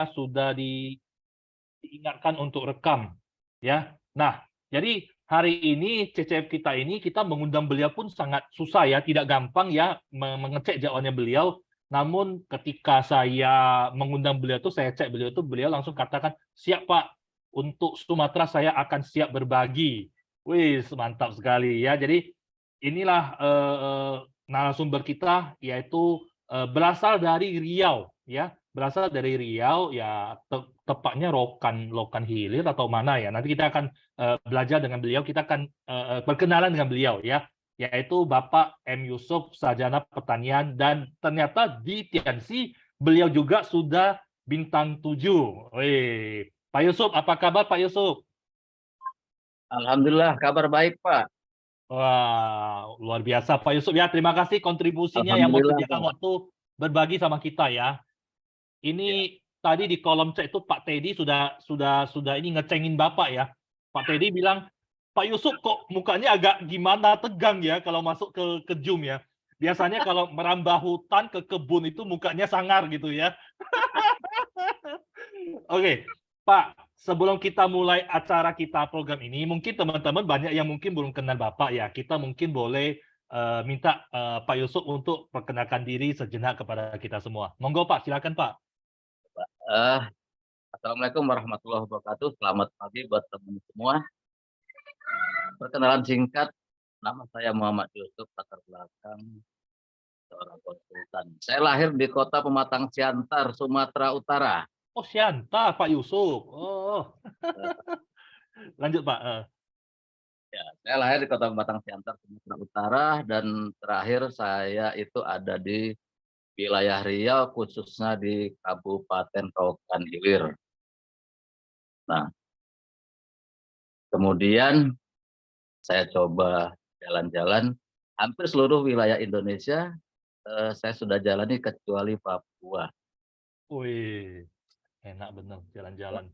sudah diingatkan untuk rekam, ya. Nah, jadi hari ini CCF kita ini, kita mengundang beliau pun sangat susah ya, tidak gampang ya mengecek jawabannya beliau. Namun ketika saya mengundang beliau tuh, saya cek beliau tuh, beliau langsung katakan, "Siap Pak, untuk Sumatera saya akan siap berbagi." Wih, mantap sekali ya. Jadi inilah narasumber kita, yaitu berasal dari Riau ya. Berasal dari Riau, ya tepatnya Lokan Hilir atau mana ya, nanti kita akan, belajar dengan beliau, kita akan, berkenalan dengan beliau ya, yaitu Bapak M. Yusuf, Sarjana Pertanian, dan ternyata di Tiansi beliau juga sudah bintang 7. Wih, Pak Yusuf, apa kabar Pak Yusuf? Alhamdulillah, kabar baik, Pak. Wah, luar biasa Pak Yusuf ya, terima kasih kontribusinya yang mau Alhamdulillah, sediakan Pak. waktu berbagi sama kita ya. Ya, Ini tadi di kolom chat itu Pak Teddy sudah ini ngecengin Bapak ya. Pak Teddy bilang, "Pak Yusuf kok mukanya agak gimana, tegang ya kalau masuk ke Zoom ya. Biasanya kalau merambah hutan ke kebun itu mukanya sangar gitu ya." Oke, Pak, sebelum kita mulai acara kita program ini, mungkin teman-teman banyak yang mungkin belum kenal Bapak ya. Kita mungkin boleh, minta, Pak Yusuf untuk perkenalkan diri sejenak kepada kita semua. Monggo Pak, silakan Pak. eh, Assalamualaikum warahmatullahi wabarakatuh. Selamat pagi buat teman semua. Perkenalan singkat, nama saya Muhammad Yusuf, latar belakang seorang konsultan. Saya lahir di kota Pematang Siantar, Sumatera Utara. Oh, Siantar, Pak Yusuf. Oh, Eh, lanjut Pak, Ya, saya lahir di kota Pematang Siantar, Sumatera Utara, dan terakhir saya itu ada di wilayah Riau, khususnya di Kabupaten Rokan Hilir. Nah, kemudian saya coba jalan-jalan hampir seluruh wilayah Indonesia, saya sudah jalani kecuali Papua, wih, enak bener jalan-jalan.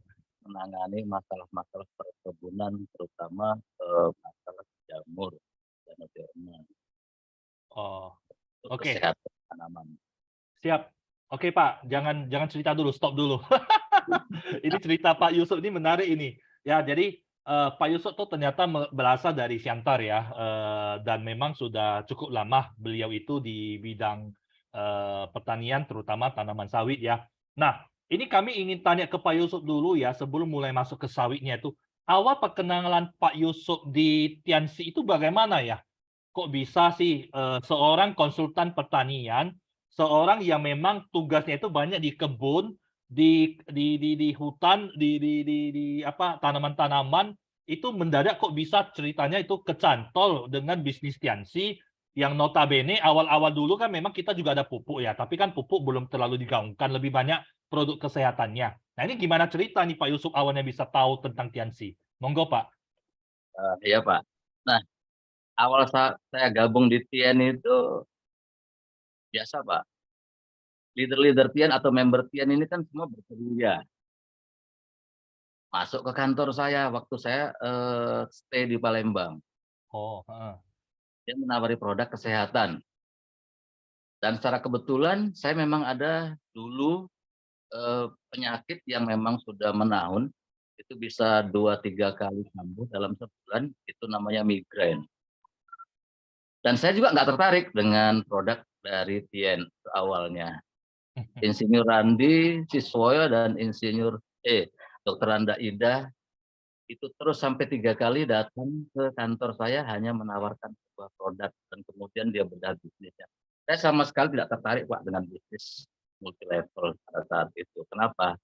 menangani masalah-masalah perkebunan, terutama masalah jamur dan hormon Oh, untuk oke, kesehatan tanaman. siap. Oke Pak, jangan jangan cerita dulu, stop dulu. Ini cerita Pak Yusuf ini menarik ini. Ya, jadi, Pak Yusuf tuh ternyata berasal dari Siantar ya, dan memang sudah cukup lama beliau itu di bidang, pertanian terutama tanaman sawit ya. Nah, ini kami ingin tanya ke Pak Yusuf dulu ya sebelum mulai masuk ke sawitnya itu. Awal perkenalan Pak Yusuf di Tiansi itu bagaimana ya? Kok bisa sih, seorang konsultan pertanian, seorang yang memang tugasnya itu banyak di kebun, di hutan, di apa, tanaman-tanaman, itu mendadak kok bisa ceritanya itu kecantol dengan bisnis Tiansi, yang notabene awal-awal dulu kan memang kita juga ada pupuk ya, tapi kan pupuk belum terlalu digaungkan, lebih banyak produk kesehatannya. Nah, ini gimana cerita nih Pak Yusuf awalnya bisa tahu tentang Tiansi? Monggo Pak. Iya Pak. Nah, awal saya gabung di TIEN itu biasa Pak. Leader-leader TIEN atau member TIEN ini kan semua bersedia masuk ke kantor saya waktu saya stay di Palembang. Oh, heeh. Dia menawari produk kesehatan. Dan secara kebetulan saya memang ada dulu penyakit yang memang sudah menahun, itu bisa 2-3 kali kambuh dalam sebulan, itu namanya migrain. Dan saya juga nggak tertarik dengan produk dari TIEN awalnya. Insinyur Randi Siswoyo dan Dr. Randa Ida itu terus sampai 3 kali datang ke kantor saya hanya menawarkan sebuah produk dan kemudian dia bedah bisnisnya. Saya sama sekali tidak tertarik Pak dengan bisnis multi level pada saat itu. Kenapa?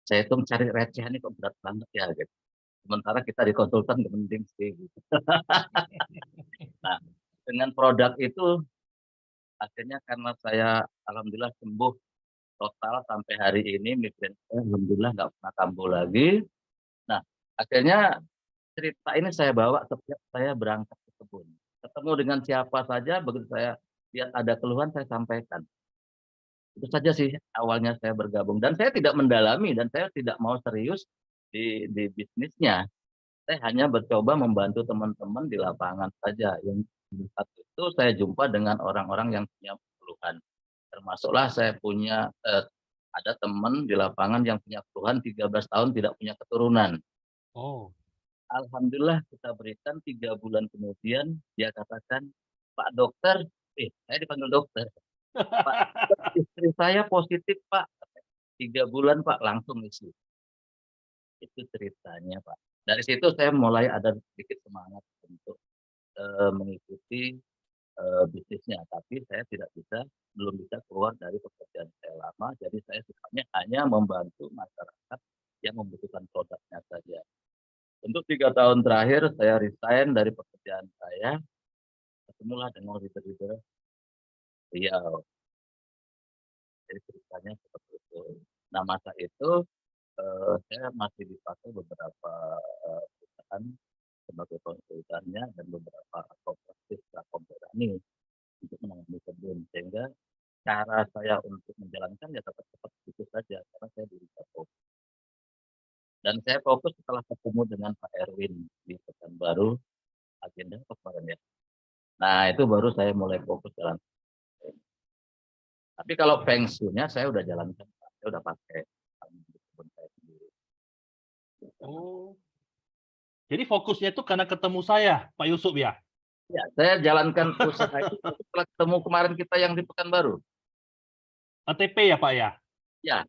Saya itu mencari recehan ini kok berat banget ya gitu. Sementara kita di konsultan nggak penting sih gitu. Nah, dengan produk itu akhirnya karena saya alhamdulillah sembuh total sampai hari ini, migrain saya alhamdulillah nggak pernah kambuh lagi. Nah, akhirnya cerita ini saya bawa setiap saya berangkat ke kebun. Ketemu dengan siapa saja, begitu saya lihat ada keluhan saya sampaikan. Itu saja sih awalnya saya bergabung dan saya tidak mendalami dan saya tidak mau serius di bisnisnya. Saya hanya mencoba membantu teman-teman di lapangan saja. Yang saat itu saya jumpa dengan orang-orang yang punya keluhan. Termasuklah saya punya ada teman di lapangan yang punya keluhan 13 tahun tidak punya keturunan. Oh. Alhamdulillah kita berikan 3 bulan kemudian dia katakan, "Pak dokter," saya dipanggil dokter, "Pak dokter, istri saya positif Pak." 3 bulan Pak, langsung isi. Itu ceritanya Pak. Dari situ saya mulai ada sedikit semangat untuk, mengikuti, bisnisnya, tapi saya belum bisa keluar dari pekerjaan saya lama, jadi saya sifatnya hanya membantu masyarakat yang membutuhkan produknya saja. Untuk 3 tahun terakhir saya resign dari pekerjaan saya, ketemulah dengan leader-leader Riau, jadi ceritanya seperti itu. Nah masa itu, saya masih dipakai beberapa, perusahaan sebagai konsultannya dan beberapa koperasi secara komputerani untuk menangani kebun, sehingga cara saya untuk menjalankan ya tetap seperti itu saja, karena saya di Riau. Dan saya fokus setelah ketemu dengan Pak Erwin di Pekanbaru, agenda apa kemarin ya? Nah, itu baru saya mulai fokus jalan. Tapi kalau Feng Shui-nya saya udah jalankan, Pak. Saya udah pakai di kebun saya sendiri. Oh. Jadi fokusnya itu karena ketemu saya, Pak Yusuf ya? Ya, saya jalankan usaha itu setelah ketemu kemarin kita yang di Pekanbaru. ATP ya, Pak ya? Ya,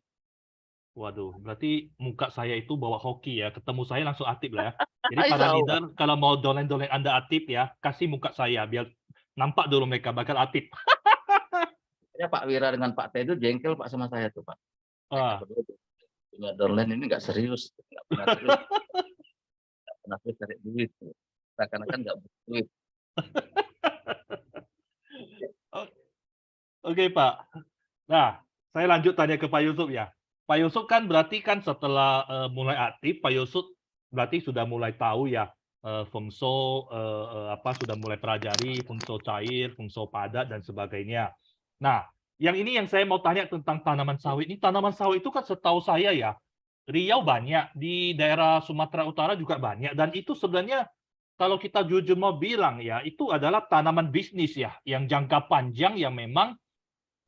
Waduh, berarti muka saya itu bawa hoki ya, ketemu saya langsung aktif lah ya. Jadi para insya Allah. leader kalau mau dolen-dolen Anda aktif ya, kasih muka saya biar nampak dulu mereka bakal aktif. Ya, Pak Wira dengan Pak Tedu jengkel Pak sama saya tuh Pak. Mereka Wah, berdua punya downline ini nggak serius, nggak pernah serius, nggak pernah serius cari duit. Seakan-akan nggak butuh duit. o oke Pak. Nah, saya lanjut tanya ke Pak Yusuf ya. Pak Yusuf kan berarti kan setelah, mulai aktif, Pak Yusuf berarti sudah mulai tahu ya, Feng Shui, apa, sudah mulai pelajari Feng Shui cair, Feng Shui padat, dan sebagainya. Nah, yang ini yang saya mau tanya tentang tanaman sawit. Ini tanaman sawit itu kan setahu saya ya, Riau banyak, di daerah Sumatera Utara juga banyak, dan itu sebenarnya kalau kita jujur mau bilang ya, itu adalah tanaman bisnis ya, yang jangka panjang yang memang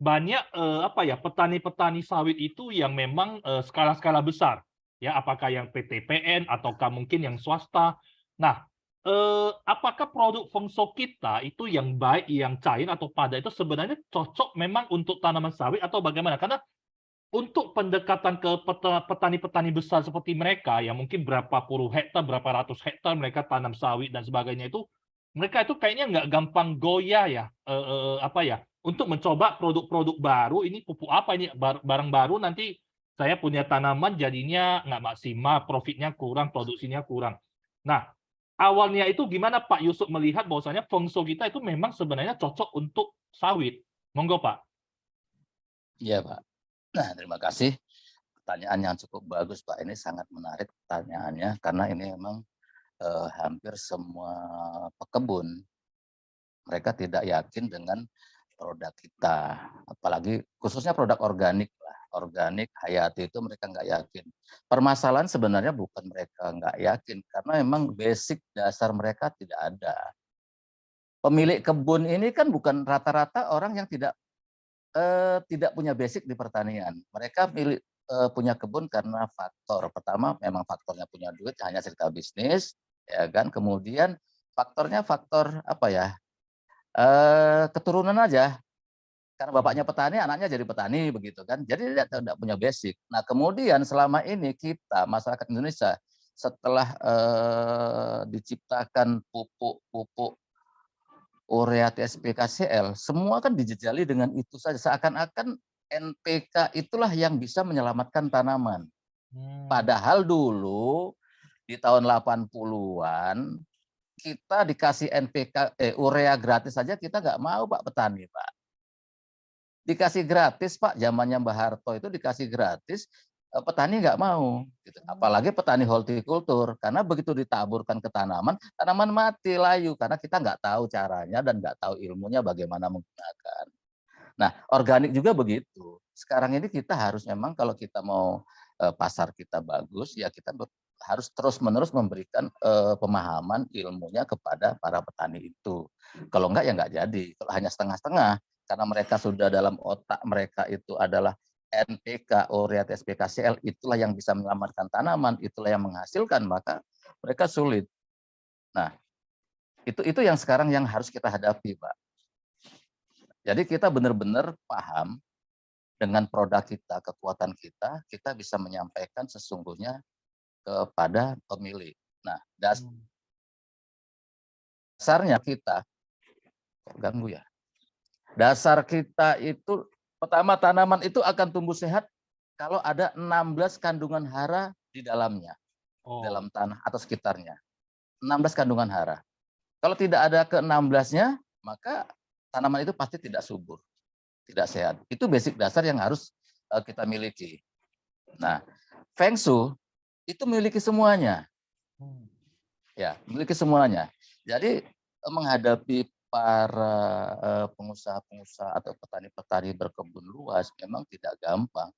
banyak, apa ya, petani-petani sawit itu yang memang, skala-skala besar, ya, apakah yang PTPN ataukah mungkin yang swasta. Nah, apakah produk Feng Shui kita itu yang baik, yang cair atau padat itu sebenarnya cocok memang untuk tanaman sawit atau bagaimana? Karena untuk pendekatan ke petani-petani besar seperti mereka yang mungkin berapa puluh hektar, berapa ratus hektar mereka tanam sawit dan sebagainya itu, mereka itu kayaknya nggak gampang goyah ya, apa ya, untuk mencoba produk-produk baru, ini pupuk apa ini, barang baru nanti saya punya tanaman jadinya nggak maksimal, profitnya kurang, produksinya kurang. Nah, awalnya itu gimana Pak Yusuf melihat bahwasanya Feng Shui kita itu memang sebenarnya cocok untuk sawit? Monggo Pak. Iya Pak. Nah, terima kasih. Pertanyaan yang cukup bagus Pak. Ini sangat menarik pertanyaannya karena ini memang hampir semua pekebun mereka tidak yakin dengan produk kita, apalagi khususnya produk organik lah. Organik, hayati itu mereka nggak yakin. Permasalahan sebenarnya bukan mereka nggak yakin, karena memang basic dasar mereka tidak ada. Pemilik kebun ini kan bukan rata-rata orang yang tidak punya basic di pertanian. Mereka punya kebun karena faktor. Pertama memang faktornya punya duit, hanya cerita bisnis, ya kan. Kemudian faktornya faktor apa ya, keturunan aja. Karena bapaknya petani, anaknya jadi petani begitu kan. Jadi dia tidak punya basic. Nah kemudian selama ini kita masyarakat Indonesia setelah diciptakan pupuk-pupuk urea, TSP, KCL, semua kan dijejali dengan itu saja. Seakan-akan NPK itulah yang bisa menyelamatkan tanaman. Mmm. Padahal dulu di tahun 80-an kita dikasih NPK, urea gratis saja kita nggak mau Pak petani Pak. Dikasih gratis Pak, zamannya Mbah Harto itu dikasih gratis, petani nggak mau, gitu. Apalagi petani hortikultur, karena begitu ditaburkan ke tanaman, tanaman mati, layu, karena kita nggak tahu caranya dan nggak tahu ilmunya bagaimana menggunakan. Nah, organik juga begitu. Sekarang ini kita harus memang kalau kita mau, pasar kita bagus, ya kita harus terus-menerus memberikan, pemahaman ilmunya kepada para petani itu. Kalau enggak ya enggak jadi, kalau hanya setengah-setengah, karena mereka sudah dalam otak mereka itu adalah NPK, urea, TSP, KCl, itulah yang bisa menyelamatkan tanaman, itulah yang menghasilkan, maka mereka sulit. Nah, itu yang sekarang yang harus kita hadapi, Pak. Jadi kita benar-benar paham dengan produk kita, kekuatan kita, kita bisa menyampaikan sesungguhnya kepada pemilik. Nah, dasarnya kita, kok ganggu ya? Dasar kita itu, pertama tanaman itu akan tumbuh sehat kalau ada 16 kandungan hara di dalamnya, dalam tanah atau sekitarnya. 16 kandungan hara. Kalau tidak ada ke-16-nya, maka tanaman itu pasti tidak subur, tidak sehat. Itu basic dasar yang harus kita miliki. Nah, Feng Shui itu memiliki semuanya. Ya, memiliki semuanya. Jadi menghadapi para pengusaha-pengusaha atau petani-petani berkebun luas memang tidak gampang.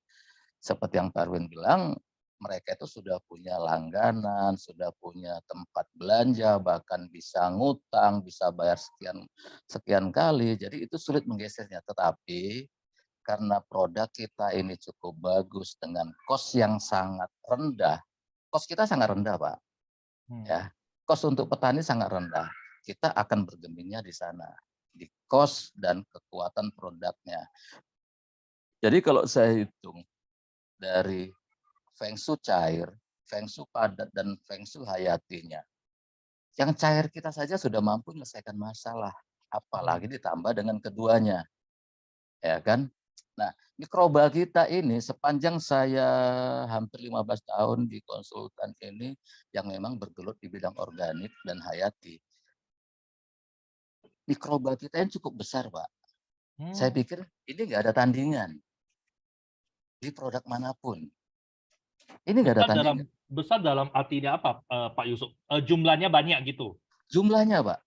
Seperti yang Pak Arwin bilang, mereka itu sudah punya langganan, sudah punya tempat belanja, bahkan bisa ngutang, bisa bayar sekian kali. Jadi itu sulit menggesernya. Tetapi karena produk kita ini cukup bagus dengan cost yang sangat rendah, cost kita sangat rendah, Pak. Ya, cost untuk petani sangat rendah. Kita akan bergemingnya di sana, di cost dan kekuatan produknya. Jadi kalau saya hitung dari Feng Shui cair, Feng Shui padat, dan Feng Shui hayatinya, yang cair kita saja sudah mampu menyelesaikan masalah, apalagi ditambah dengan keduanya, ya kan? Nah, mikroba kita ini sepanjang saya hampir 15 tahun di konsultan ini yang memang bergelut di bidang organik dan hayati, mikroba kita yang cukup besar, Pak. Saya pikir ini nggak ada tandingan di produk manapun. Ini nggak ada tandingan. Besar dalam artinya apa, Pak Yusuf? Jumlahnya banyak gitu? Jumlahnya, Pak.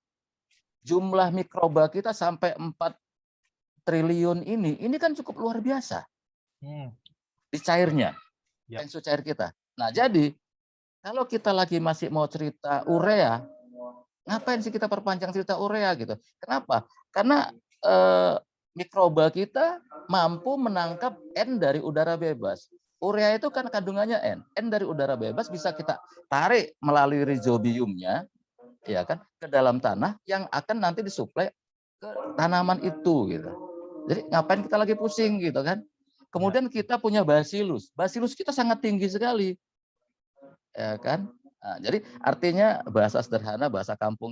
Jumlah mikroba kita sampai 4 triliun ini kan cukup luar biasa. Di cairnya, Feng Shui cair kita. Nah, jadi kalau kita lagi masih mau cerita urea, ngapain sih kita perpanjang cerita urea gitu? Kenapa? Karena mikroba kita mampu menangkap N dari udara bebas. Urea itu kan kandungannya N. N dari udara bebas bisa kita tarik melalui rhizobiumnya, ya kan, ke dalam tanah yang akan nanti disuplai ke tanaman itu gitu. Jadi ngapain kita lagi pusing gitu kan? Kemudian kita punya bacillus. Bacillus kita sangat tinggi sekali. Ya kan? Nah, jadi artinya bahasa sederhana, bahasa kampung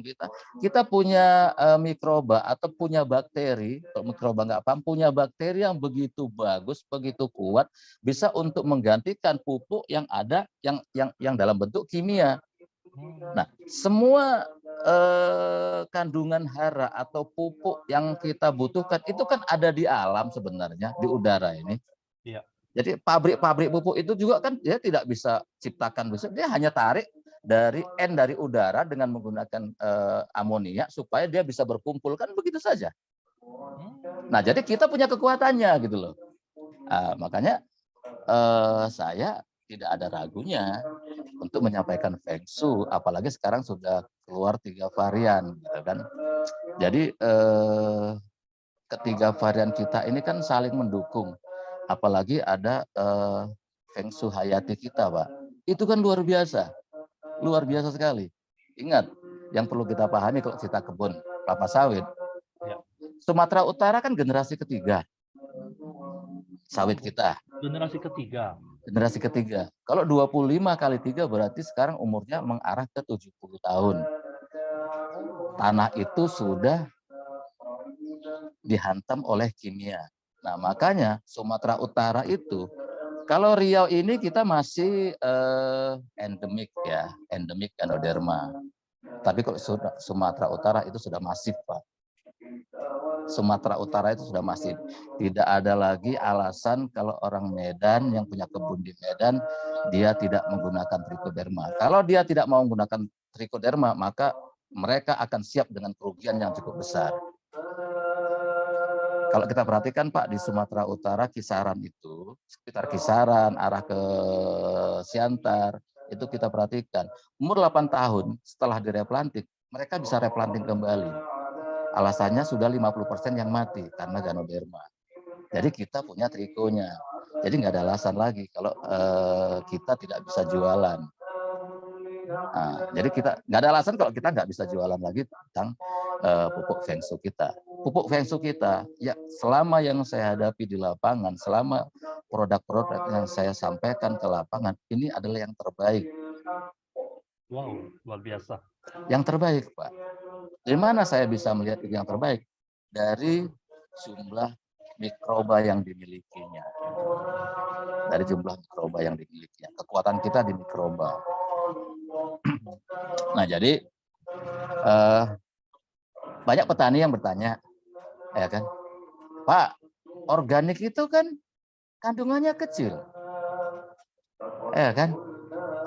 kita punya mikroba atau punya bakteri, kalau mikroba nggak paham, punya bakteri yang begitu bagus, begitu kuat, bisa untuk menggantikan pupuk yang ada, yang dalam bentuk kimia. Nah, semua kandungan hara atau pupuk yang kita butuhkan itu kan ada di alam sebenarnya, di udara ini. Iya. Jadi pabrik-pabrik pupuk itu juga kan dia tidak bisa ciptakan, dia hanya tarik dari N dari udara dengan menggunakan amonia supaya dia bisa berkumpul, kan begitu saja. Nah, jadi kita punya kekuatannya gitu loh. Makanya saya tidak ada ragunya untuk menyampaikan Feng Shui, apalagi sekarang sudah keluar 3 varian gitu kan. Jadi ketiga varian kita ini kan saling mendukung. Apalagi ada Feng Shui hayati kita, Pak. Itu kan luar biasa sekali. Ingat, yang perlu kita pahami kalau kita kebun kelapa sawit, Sumatera Utara kan generasi ketiga sawit kita. Generasi ketiga. Generasi ketiga. Kalau 25 kali 3 berarti sekarang umurnya mengarah ke 70 tahun. Tanah itu sudah dihantam oleh kimia. Nah, makanya Sumatera Utara itu, kalau Riau ini kita masih endemik ya, endemik Ganoderma. Tapi kalau Sumatera Utara itu sudah masif, Pak. Sumatera Utara itu sudah masif. Tidak ada lagi alasan kalau orang Medan yang punya kebun di Medan, dia tidak menggunakan trichoderma. Kalau dia tidak mau menggunakan trichoderma, maka mereka akan siap dengan kerugian yang cukup besar. Kalau kita perhatikan, Pak, di Sumatera Utara kisaran itu, sekitar kisaran arah ke Siantar, itu kita perhatikan. Umur 8 tahun setelah direplanting, mereka bisa replanting kembali. Alasannya sudah 50% yang mati karena Ganoderma. Jadi kita punya trikonya. Jadi nggak ada alasan lagi kalau kita tidak bisa jualan. Nah, jadi kita nggak ada alasan kalau kita nggak bisa jualan lagi tentang pupuk Feng Shui kita. Pupuk Feng Shui kita, ya selama yang saya hadapi di lapangan, selama produk-produk yang saya sampaikan ke lapangan, ini adalah yang terbaik. Wow, luar biasa. Yang terbaik, Pak. Dari mana saya bisa melihat itu yang terbaik? Dari jumlah mikroba yang dimilikinya. Dari jumlah mikroba yang dimilikinya. Kekuatan kita di mikroba. Nah, jadi banyak petani yang bertanya, ya kan, Pak, organik itu kan kandungannya kecil, ya kan?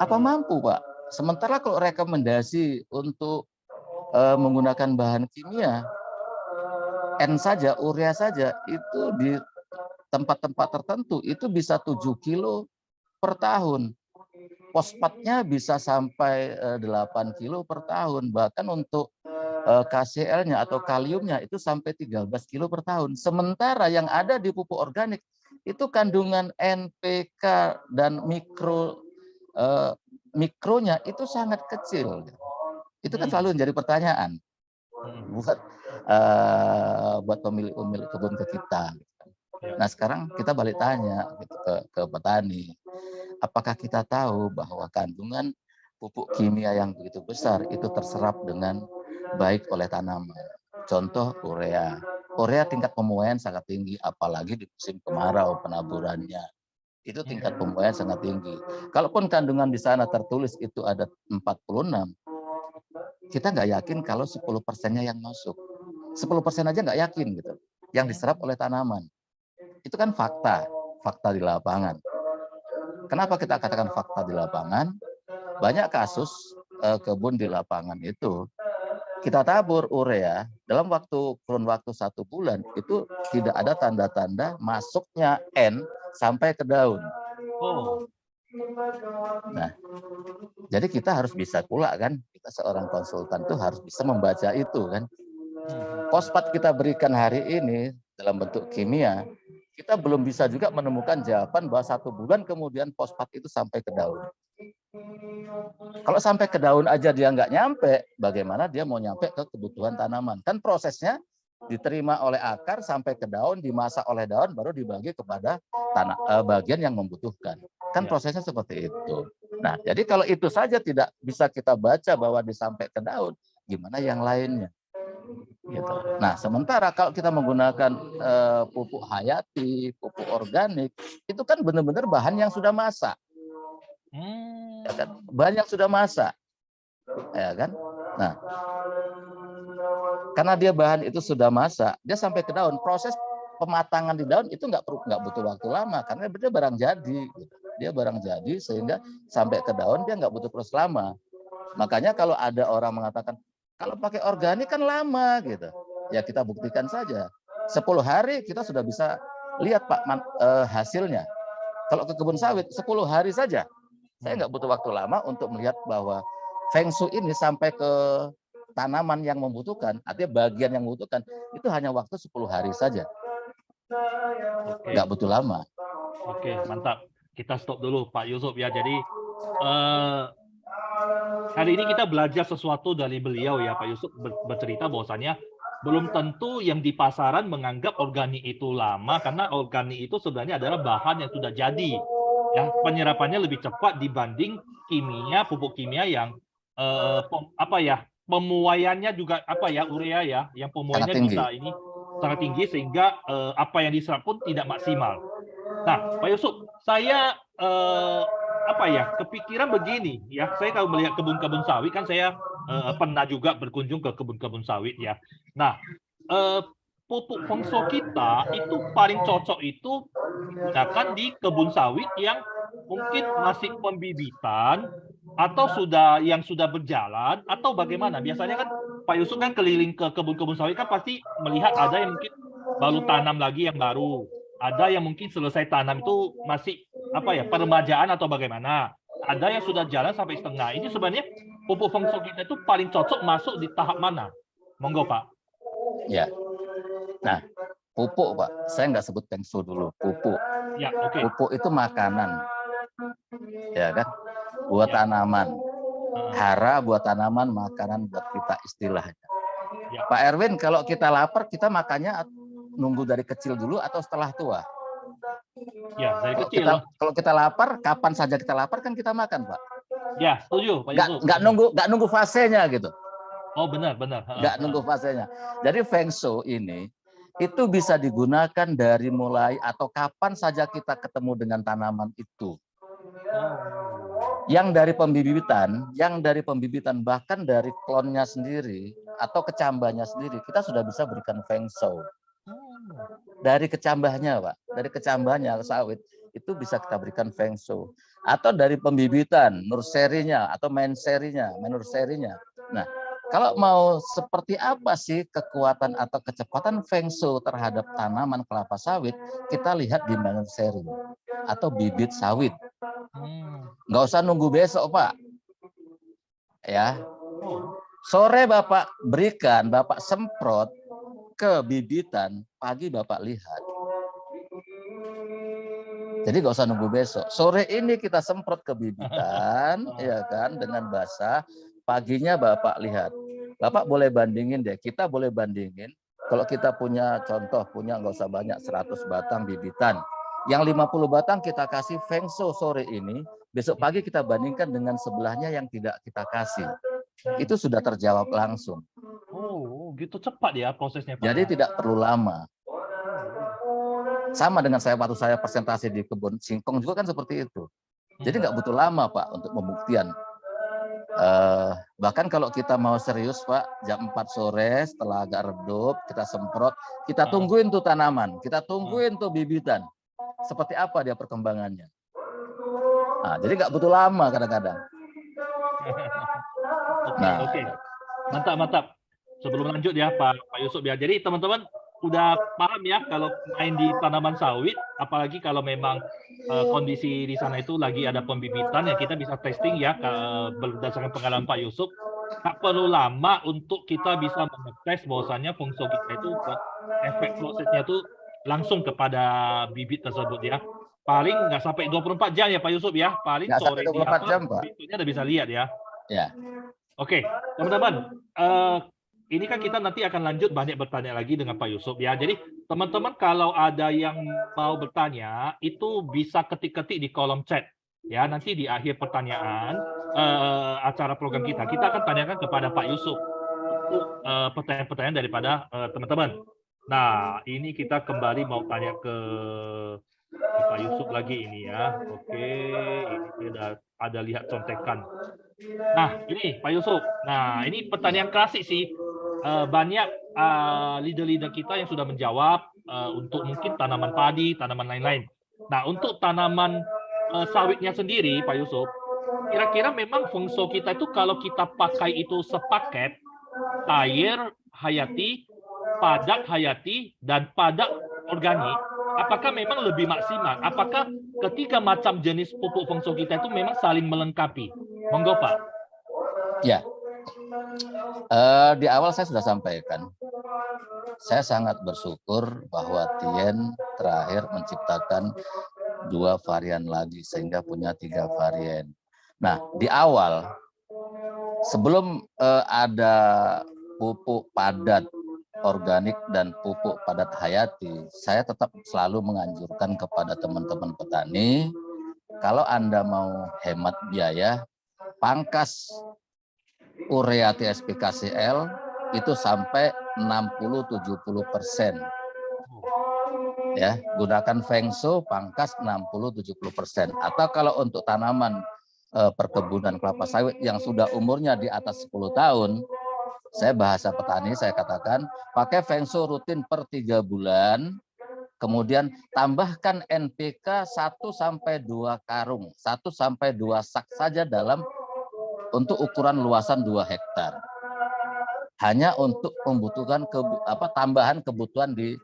Apa mampu, Pak? Sementara kalau rekomendasi untuk menggunakan bahan kimia, N saja, urea saja, itu di tempat-tempat tertentu itu bisa 7 kilo per tahun. Fosfatnya bisa sampai 8 kilo per tahun. Bahkan untuk KCl-nya atau kaliumnya itu sampai 13 kilo per tahun. Sementara yang ada di pupuk organik itu kandungan NPK dan mikronya itu sangat kecil. Itu kan selalu menjadi pertanyaan buat pemilik kebun ke kita. Nah, sekarang kita balik tanya gitu, ke petani, apakah kita tahu bahwa kandungan pupuk kimia yang begitu besar itu terserap dengan baik oleh tanaman. Contoh urea. Urea tingkat pemuaian sangat tinggi, apalagi di musim kemarau penaburannya. Itu tingkat pemuaian sangat tinggi. Kalaupun kandungan di sana tertulis itu ada 46, kita nggak yakin kalau 10%-nya yang masuk. 10% aja nggak yakin gitu, yang diserap oleh tanaman. Itu kan fakta di lapangan. Kenapa kita katakan fakta di lapangan? Banyak kasus kebun di lapangan itu kita tabur urea dalam kurun waktu 1 bulan itu tidak ada tanda-tanda masuknya N sampai ke daun. Oh. Nah, jadi kita harus bisa pula kan, kita seorang konsultan itu harus bisa membaca itu kan. Fosfat kita berikan hari ini dalam bentuk kimia, kita belum bisa juga menemukan jawaban bahwa 1 bulan kemudian fosfat itu sampai ke daun. Kalau sampai ke daun aja dia nggak nyampe, bagaimana dia mau nyampe ke kebutuhan tanaman? Kan prosesnya diterima oleh akar sampai ke daun, dimasak oleh daun, baru dibagi kepada bagian yang membutuhkan. Kan prosesnya seperti itu. Nah, jadi kalau itu saja tidak bisa kita baca bahwa disampai ke daun, gimana yang lainnya? Gitu. Nah, sementara kalau kita menggunakan pupuk hayati, pupuk organik, itu kan benar-benar bahan yang sudah masak. Ya kan? Bahan yang sudah masak. Ya kan? Nah, karena dia bahan itu sudah masak, dia sampai ke daun. Proses pematangan di daun itu nggak butuh waktu lama, karena dia barang jadi. Gitu. Dia barang jadi sehingga sampai ke daun dia nggak butuh proses lama. Makanya kalau ada orang mengatakan, kalau pakai organik kan lama gitu. Ya kita buktikan saja. 10 hari kita sudah bisa lihat Pak hasilnya. Kalau ke kebun sawit 10 hari saja. Saya nggak butuh waktu lama untuk melihat bahwa Feng Shui ini sampai ke tanaman yang membutuhkan, artinya bagian yang membutuhkan, itu hanya waktu 10 hari saja. Nggak butuh lama. Oke, mantap. Kita stop dulu Pak Yusuf ya. Jadi hari ini kita belajar sesuatu dari beliau ya, Pak Yusuf bercerita bahwasannya belum tentu yang di pasaran menganggap organik itu lama, karena organik itu sebenarnya adalah bahan yang sudah jadi. Ya, penyerapannya lebih cepat dibanding kimia, pupuk kimia yang pemuaiannya juga urea ya, yang pemuaiannya bisa ini sangat tinggi sehingga apa yang diserap pun tidak maksimal. Nah, Pak Yusuf, saya kepikiran begini ya. Saya kalau melihat kebun-kebun sawit kan saya pernah juga berkunjung ke kebun-kebun sawit ya. Nah, pupuk Feng Shui kita itu paling cocok itu digunakan di kebun sawit yang mungkin masih pembibitan atau yang sudah berjalan atau bagaimana? Biasanya kan Pak Yusuf kan keliling ke kebun-kebun sawit kan pasti melihat ada yang mungkin baru tanam lagi yang baru. Ada yang mungkin selesai tanam itu masih peremajaan atau bagaimana. Ada yang sudah jalan sampai setengah. Ini sebenarnya pupuk Feng Shui kita itu paling cocok masuk di tahap mana? Monggo Pak. Ya. Nah, pupuk Pak, saya nggak sebut Feng Shui dulu, pupuk. Ya, oke. Pupuk itu makanan, ya kan? Buat Ya. tanaman. Heeh. Hara buat tanaman, makanan buat kita istilahnya. Ya. Pak Erwin, kalau kita lapar, kita makannya nunggu dari kecil dulu atau setelah tua? Ya, dari Kalau kecil loh. kalau kita lapar, kapan saja kita lapar kan kita makan, Pak. Ya, setuju, Pak Yusuf. Nggak nunggu fasenya gitu. Oh, benar, benar. Nggak nunggu fasenya. Jadi Feng Shui ini itu bisa digunakan dari mulai atau kapan saja kita ketemu dengan tanaman itu. Oh. Yang dari pembibitan bahkan dari klonnya sendiri atau kecambahnya sendiri, kita sudah bisa berikan Feng Shui. Dari kecambahnya, Pak, dari kecambahnya sawit itu bisa kita berikan Feng Shui. Atau dari pembibitan, nursery-nya atau main nursery-nya. Nah, kalau mau seperti apa sih kekuatan atau kecepatan Feng Shui terhadap tanaman kelapa sawit, kita lihat di nursery atau bibit sawit. Nggak usah nunggu besok, Pak. Ya, sore Bapak berikan, Bapak semprot ke bibitan, pagi Bapak lihat. Jadi nggak usah nunggu besok. Sore ini kita semprot ke bibitan, ya kan, dengan basah. Paginya Bapak lihat. Bapak boleh bandingin deh. Kita boleh bandingin. Kalau kita punya nggak usah banyak 100 batang bibitan. Yang 50 batang kita kasih Feng Shui sore ini. Besok pagi kita bandingkan dengan sebelahnya yang tidak kita kasih. Itu sudah terjawab langsung. Oh, gitu cepat ya prosesnya, Pak. Jadi tidak perlu lama. Sama dengan waktu saya presentasi di kebun singkong juga kan seperti itu. Jadi nggak butuh lama, Pak, untuk pembuktian. Bahkan kalau kita mau serius, Pak, jam 4 sore setelah agak redup, kita semprot, kita tungguin tuh tanaman, kita tungguin tuh bibitan. Seperti apa dia perkembangannya. Nah, jadi nggak butuh lama kadang-kadang. Oke. Mantap. Sebelum lanjut ya Pak Yusuf ya. Jadi teman-teman udah paham ya kalau main di tanaman sawit, apalagi kalau memang kondisi di sana itu lagi ada pembibitan ya kita bisa testing ya berdasarkan pengalaman Pak Yusuf. Tak perlu lama untuk kita bisa mengetes bahwasannya fungsi kita itu efek prosesnya itu langsung kepada bibit tersebut ya. Paling nggak sampai 24 jam ya Pak Yusuf ya. Paling Nggak sore sampai 24 jam, Pak. bibitnya udah bisa lihat ya. Ya. Oke, teman-teman, ini kan kita nanti akan lanjut banyak bertanya lagi dengan Pak Yusuf ya. Jadi teman-teman kalau ada yang mau bertanya itu bisa ketik-ketik di kolom chat ya. Nanti di akhir pertanyaan acara program kita akan tanyakan kepada Pak Yusuf untuk pertanyaan-pertanyaan daripada teman-teman. Nah, ini kita kembali mau tanya ke Pak Yusuf lagi ini ya. Oke, ini ada lihat contekan. Nah, ini Pak Yusuf. Nah, ini pertanyaan klasik sih. Banyak leader-leader kita yang sudah menjawab untuk mungkin tanaman padi, tanaman lain-lain. Nah, untuk tanaman sawitnya sendiri, Pak Yusuf, kira-kira memang fungsi kita itu kalau kita pakai itu sepaket, air hayati, padat hayati, dan padat organik, apakah memang lebih maksimal? Apakah ketiga macam jenis pupuk fungsi kita itu memang saling melengkapi? Monggo, Pak. Ya, di awal saya sudah sampaikan, saya sangat bersyukur bahwa Tien terakhir menciptakan 2 varian lagi sehingga punya 3 varian. Nah, di awal sebelum ada pupuk padat organik dan pupuk padat hayati, saya tetap selalu menganjurkan kepada teman-teman petani, kalau Anda mau hemat biaya, pangkas urea TSP KCL itu sampai 60-70%. Ya, gunakan Feng Shui pangkas 60-70%. Atau kalau untuk tanaman perkebunan kelapa sawit yang sudah umurnya di atas 10 tahun, saya bahasa petani saya katakan pakai Feng Shui rutin per 3 bulan. Kemudian tambahkan NPK 1-2 karung, 1-2 sak saja untuk ukuran luasan 2 hektar. Hanya untuk membutuhkan tambahan kebutuhan di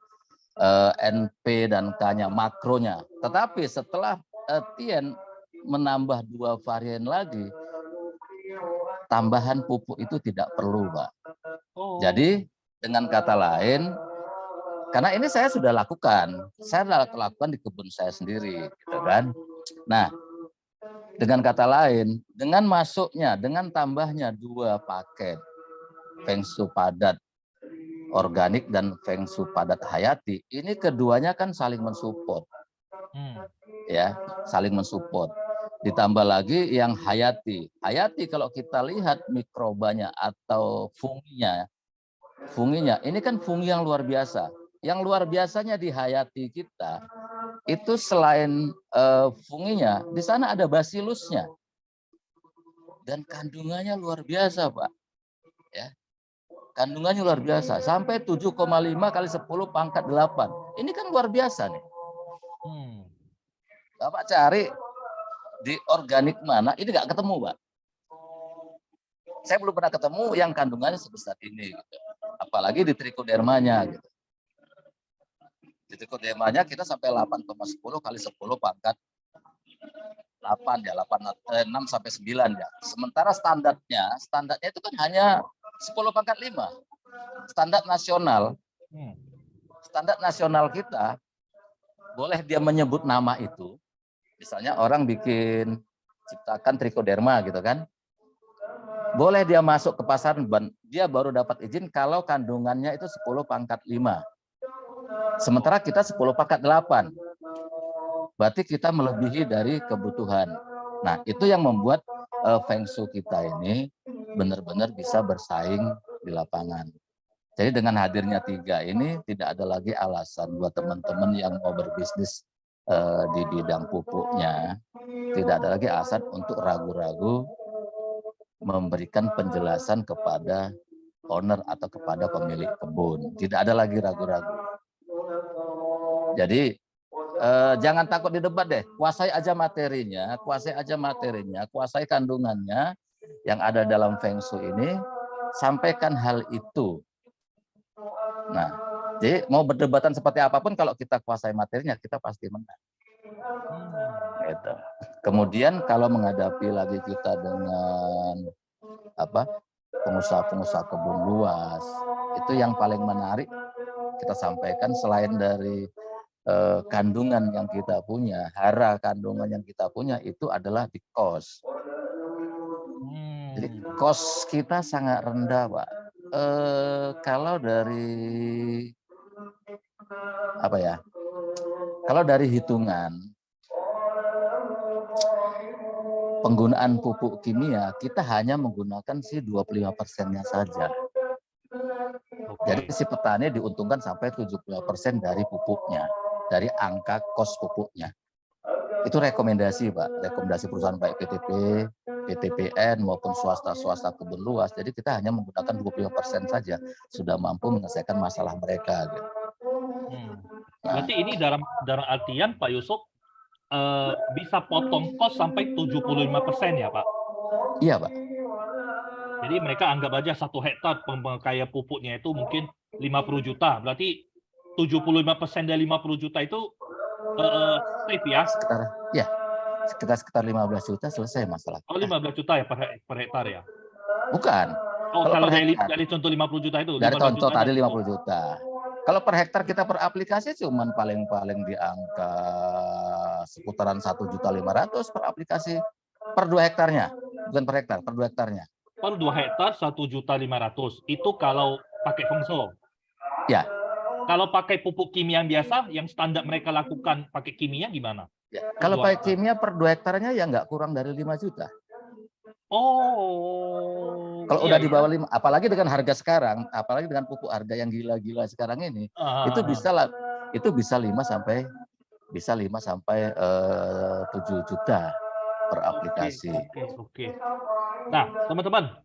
NP dan K-nya, makronya. Tetapi setelah Tien menambah 2 varian lagi, tambahan pupuk itu tidak perlu, Pak. Jadi dengan kata lain, Karena ini saya sudah lakukan di kebun saya sendiri, gitu kan. Nah, dengan kata lain, dengan tambahnya 2 paket Feng Shui padat organik dan Feng Shui padat hayati, ini keduanya kan saling mensupport, ya, saling mensupport. Ditambah lagi yang hayati. Hayati kalau kita lihat mikrobanya atau funginya, ini kan fungi yang luar biasa. Yang luar biasanya di hayati kita itu selain funginya, di sana ada basilusnya dan kandungannya luar biasa, Pak. Ya, kandungannya luar biasa sampai 7,5 kali 10 pangkat 8. Ini kan luar biasa nih. Bapak cari di organik mana, ini nggak ketemu, Pak. Saya belum pernah ketemu yang kandungannya sebesar ini, gitu. Apalagi di trichodermanya, gitu. Di trichodermanya kita sampai 8,10 kali 10 pangkat 8 ya, 6 sampai 9 ya. Sementara standarnya itu kan hanya 10 pangkat 5. Standar nasional. Standar nasional kita boleh dia menyebut nama itu. Misalnya orang ciptakan trichoderma gitu kan. Boleh dia masuk ke pasaran, dia baru dapat izin kalau kandungannya itu 10 pangkat 5. Sementara kita 10 pangkat 8. Berarti kita melebihi dari kebutuhan. Nah, itu yang membuat Feng Shui kita ini benar-benar bisa bersaing di lapangan. Jadi dengan hadirnya 3 ini tidak ada lagi alasan buat teman-teman yang mau berbisnis di bidang pupuknya, tidak ada lagi alasan untuk ragu-ragu memberikan penjelasan kepada owner atau kepada pemilik kebun. Tidak ada lagi ragu-ragu. Jadi jangan takut di debat deh, kuasai aja materinya, kuasai kandungannya yang ada dalam Feng Shui ini, sampaikan hal itu. Nah, jadi mau berdebatan seperti apapun, kalau kita kuasai materinya, kita pasti menang. Gitu. Kemudian kalau menghadapi lagi kita dengan pengusaha-pengusaha kebun luas, itu yang paling menarik kita sampaikan selain dari kandungan yang kita punya, hara kandungan yang kita punya itu adalah di cost. Jadi cost kita sangat rendah, Pak. Kalau dari kalau dari hitungan penggunaan pupuk kimia, kita hanya menggunakan 25%-nya saja. Jadi si petani diuntungkan sampai 70% dari pupuknya, dari angka kos pupuknya. Itu rekomendasi, Pak. Rekomendasi perusahaan baik PTP, PTPN maupun swasta kebun luas. Jadi kita hanya menggunakan 25% saja sudah mampu menyelesaikan masalah mereka. Gitu. Berarti ini dalam artian Pak Yusuf bisa potong kos sampai 75% ya, Pak? Iya, Pak. Jadi mereka anggap aja 1 hektar pemakaian pupuknya itu mungkin 50 juta. Berarti 75% dari 50 juta itu safe ya? Sekitar 15 juta selesai masalah. Oh, 15 juta ya per hektar ya? Bukan. Oh, kalau dari contoh 50 juta itu? Dari contoh tadi 50 juta. Kalau per hektar kita per aplikasi cuman paling di angka seputaran 1.500.000 per aplikasi. Per 2 hektarnya. Bukan per hektar, per 2 hektarnya. Per 2 hektar 1.500.000. Itu kalau pakai Feng Shui? Ya. Kalau pakai pupuk kimia yang biasa, yang standar mereka lakukan pakai kimia gimana? Ya. Kalau pakai kimia per 2 hektarnya ya nggak kurang dari 5 juta. Oh. Kalau udah di bawah 5, apalagi dengan harga sekarang, apalagi dengan pupuk harga yang gila-gila sekarang ini, itu bisa 5 sampai 7 juta per aplikasi. Oke. Nah, teman-teman,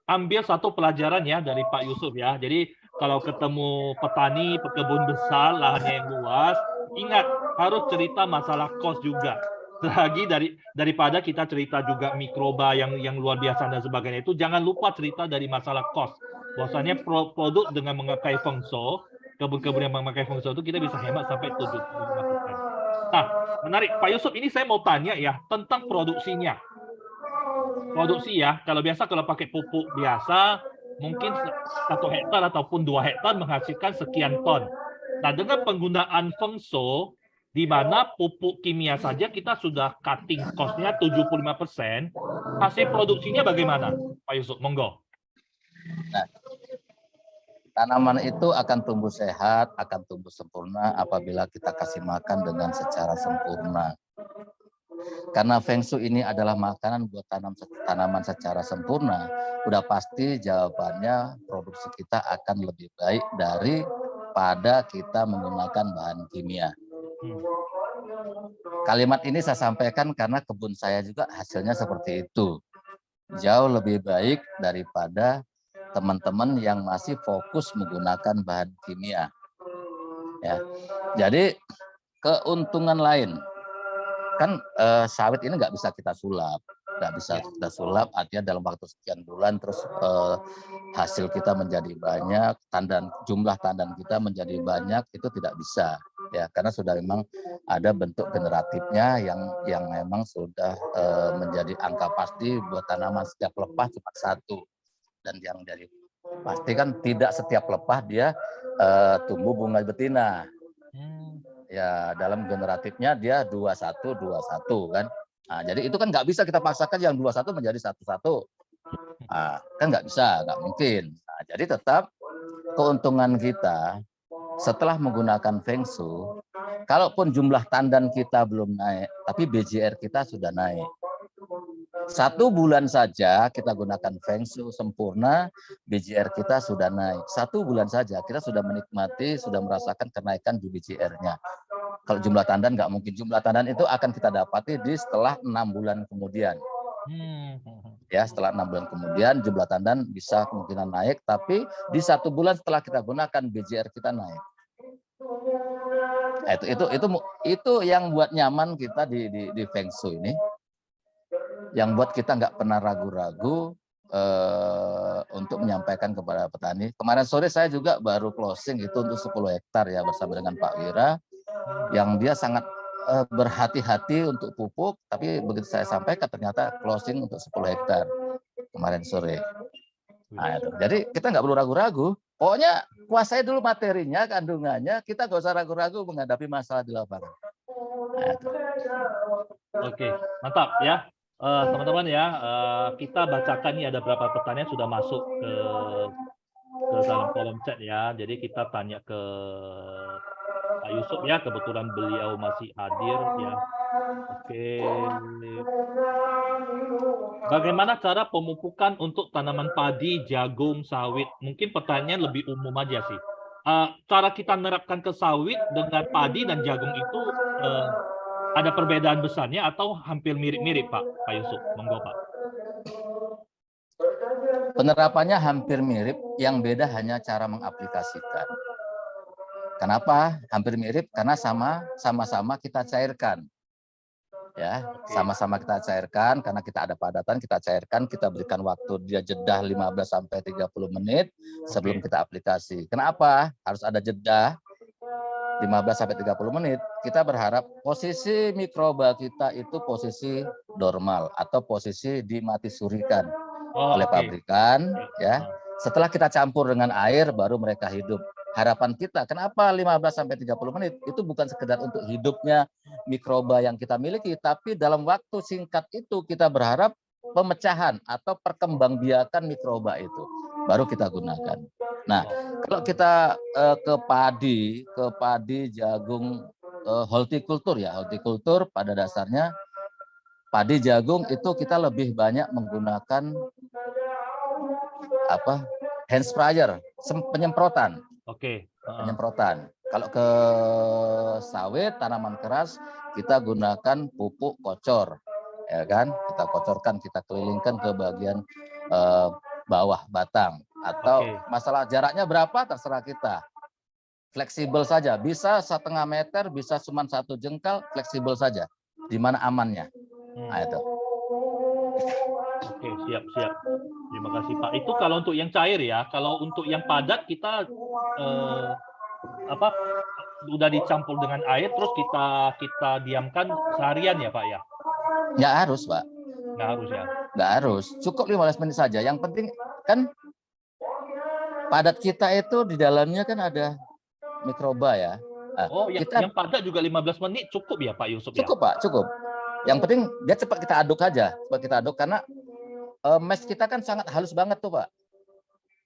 ambil satu pelajaran ya dari Pak Yusuf ya. Jadi kalau ketemu petani, pekebun besar, lahannya yang luas, ingat harus cerita masalah cost juga. Lagi daripada kita cerita juga mikroba yang luar biasa dan sebagainya itu, jangan lupa cerita dari masalah cost. Bahwasanya produk dengan memakai Feng Shui, kebun-kebun yang memakai Feng Shui itu kita bisa hemat sampai 75%. Nah, menarik. Pak Yusuf, ini saya mau tanya ya tentang produksinya. Produksi ya, kalau pakai pupuk biasa, mungkin 1 hektar ataupun 2 hektar menghasilkan sekian ton. Nah, dengan penggunaan Feng Shui, di mana pupuk kimia saja kita sudah cutting cost-nya 75%, hasil produksinya bagaimana, Pak Yusuf? Monggo. Nah, tanaman itu akan tumbuh sehat, akan tumbuh sempurna apabila kita kasih makan dengan secara sempurna. Karena Feng Shui ini adalah makanan buat tanaman secara sempurna, udah pasti jawabannya produksi kita akan lebih baik daripada kita menggunakan bahan kimia. Kalimat ini saya sampaikan karena kebun saya juga hasilnya seperti itu. Jauh lebih baik daripada teman-teman yang masih fokus menggunakan bahan kimia. Ya. Jadi keuntungan lain, kan sawit ini nggak bisa kita sulap. Nggak bisa kita sulap, artinya dalam waktu sekian bulan terus hasil kita menjadi banyak, jumlah tandan kita menjadi banyak, itu tidak bisa. Ya, karena sudah memang ada bentuk generatifnya yang memang sudah menjadi angka pasti buat tanaman. Setiap pelepah cuma satu, dan yang jadi pasti kan tidak setiap pelepah dia tumbuh bunga betina. Ya, dalam generatifnya dia 21 kan. Nah, jadi itu kan nggak bisa kita paksakan yang 21 menjadi 11. Nah, kan nggak bisa, nggak mungkin. Nah, jadi tetap keuntungan kita setelah menggunakan Feng Shui, kalaupun jumlah tandan kita belum naik, tapi BJR kita sudah naik. 1 bulan saja kita gunakan Feng Shui sempurna, BJR kita sudah naik. 1 bulan saja kita sudah menikmati, sudah merasakan kenaikan di BJR-nya. Kalau jumlah tandan nggak mungkin. Jumlah tandan itu akan kita dapati setelah 6 bulan kemudian. Ya, setelah 6 bulan kemudian jumlah tandan bisa kemungkinan naik, tapi di 1 bulan setelah kita gunakan BJR kita naik. Nah, itu yang buat nyaman kita di Feng Shui ini, yang buat kita nggak pernah ragu-ragu untuk menyampaikan kepada petani. Kemarin sore saya juga baru closing itu untuk 10 hektar ya bersama dengan Pak Wira, yang dia sangat berhati-hati untuk pupuk, tapi begitu saya sampaikan ternyata closing untuk 10 hektar kemarin sore. Nah, itu. Jadi kita nggak perlu ragu-ragu, pokoknya kuasai dulu materinya, kandungannya, kita nggak usah ragu-ragu menghadapi masalah di lapangan. Nah, Oke, mantap ya. Teman-teman ya, kita bacakan nih ada berapa pertanyaan sudah masuk ke dalam kolom chat ya. Jadi kita tanya ke Pak Yusuf ya, kebetulan beliau masih hadir ya. Oke. Bagaimana cara pemupukan untuk tanaman padi, jagung, sawit? Mungkin pertanyaan lebih umum aja sih. Cara kita menerapkan ke sawit dengan padi dan jagung itu ada perbedaan besarnya atau hampir mirip-mirip, Pak Yusuf? Monggo, Pak. Penerapannya hampir mirip, yang beda hanya cara mengaplikasikan. Kenapa hampir mirip? Karena sama-sama kita cairkan. Ya, sama-sama kita cairkan karena kita ada padatan, kita cairkan, kita berikan waktu dia jeda 15 sampai 30 menit sebelum kita aplikasi. Kenapa? Harus ada jeda 15 sampai 30 menit. Kita berharap posisi mikroba kita itu posisi normal atau posisi dimati surikan oleh pabrikan ya. Setelah kita campur dengan air baru mereka hidup. Harapan kita, kenapa 15 sampai 30 menit? Itu bukan sekedar untuk hidupnya mikroba yang kita miliki, tapi dalam waktu singkat itu kita berharap pemecahan atau perkembangbiakan mikroba itu baru kita gunakan. Nah, kalau kita ke padi, jagung, hortikultur ya, hortikultur pada dasarnya padi, jagung itu kita lebih banyak menggunakan hand sprayer, penyemprotan. Penyemprotan. Kalau ke sawit, tanaman keras, kita gunakan pupuk kocor, ya kan? Kita kocorkan, kita kelilingkan ke bagian bawah batang. Atau masalah jaraknya berapa, terserah kita. Fleksibel saja, bisa 1,5 meter, bisa cuma 1 jengkal, fleksibel saja. Di mana amannya. Nah, itu. Oke, siap. Terima kasih, Pak. Itu kalau untuk yang cair ya. Kalau untuk yang padat kita udah dicampur dengan air terus kita diamkan seharian ya, Pak ya? Nggak harus, Pak. Nggak harus ya? Nggak harus. Cukup 15 menit saja. Yang penting kan padat kita itu di dalamnya kan ada mikroba ya. Nah, Oh, yang padat juga 15 menit cukup ya Pak Yusuf ya? cukup Pak, cukup. Yang penting dia cepat kita aduk aja, cepat kita aduk karena mesh kita kan sangat halus banget tuh Pak.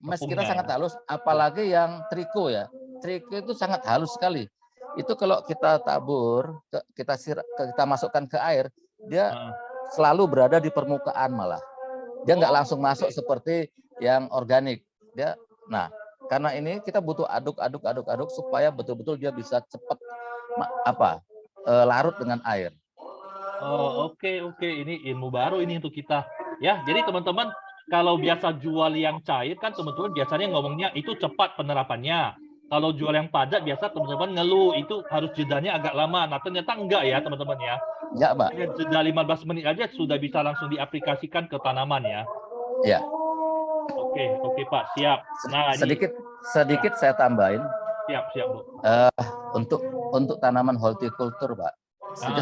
Mesh kita Tepungnya sangat ya. halus, apalagi yang triko ya. Triko itu sangat halus sekali. Itu kalau kita tabur, kita masukkan ke air, dia selalu berada di permukaan malah. Dia nggak langsung masuk seperti yang organik. Nah, karena ini kita butuh aduk supaya betul-betul dia bisa cepat larut dengan air. Oh, oke. Ini ilmu baru ini untuk kita. Ya, jadi teman-teman kalau biasa jual yang cair kan teman-teman biasanya ngomongnya itu cepat penerapannya. Kalau jual yang padat biasa teman-teman ngeluh itu harus jedanya agak lama. Nah, ternyata enggak ya teman-teman ya. Ya, Pak. Hanya jeda 15 menit aja sudah bisa langsung diaplikasikan ke tanaman ya. Ya. Oke Pak, siap. Nah, sedikit saya tambahin. Siap, Bu. Untuk tanaman hortikultur, Pak. Sedikit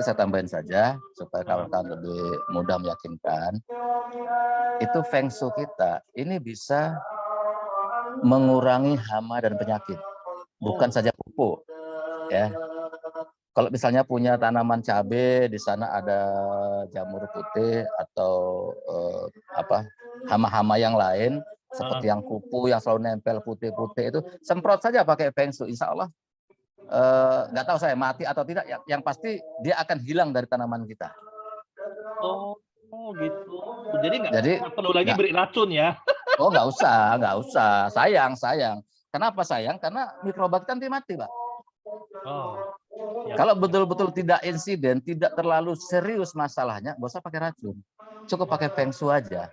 saya tambahin saja supaya kawan-kawan lebih mudah meyakinkan. Itu feng shui kita ini bisa mengurangi hama dan penyakit. Bukan saja pupuk, ya. Kalau misalnya punya tanaman cabai, di sana ada jamur putih atau hama-hama yang lain seperti yang kupu yang selalu nempel putih-putih itu, semprot saja pakai feng shui, insya Allah nggak tahu saya mati atau tidak, yang pasti dia akan hilang dari tanaman kita. Oh gitu. Jadi nggak perlu lagi beri racun ya? Oh nggak usah. Sayang. Kenapa sayang? Karena mikroba kita nanti mati, Pak. Oh. Ya. Kalau betul-betul tidak insiden, tidak terlalu serius masalahnya, nggak usah pakai racun. Cukup pakai feng shui aja.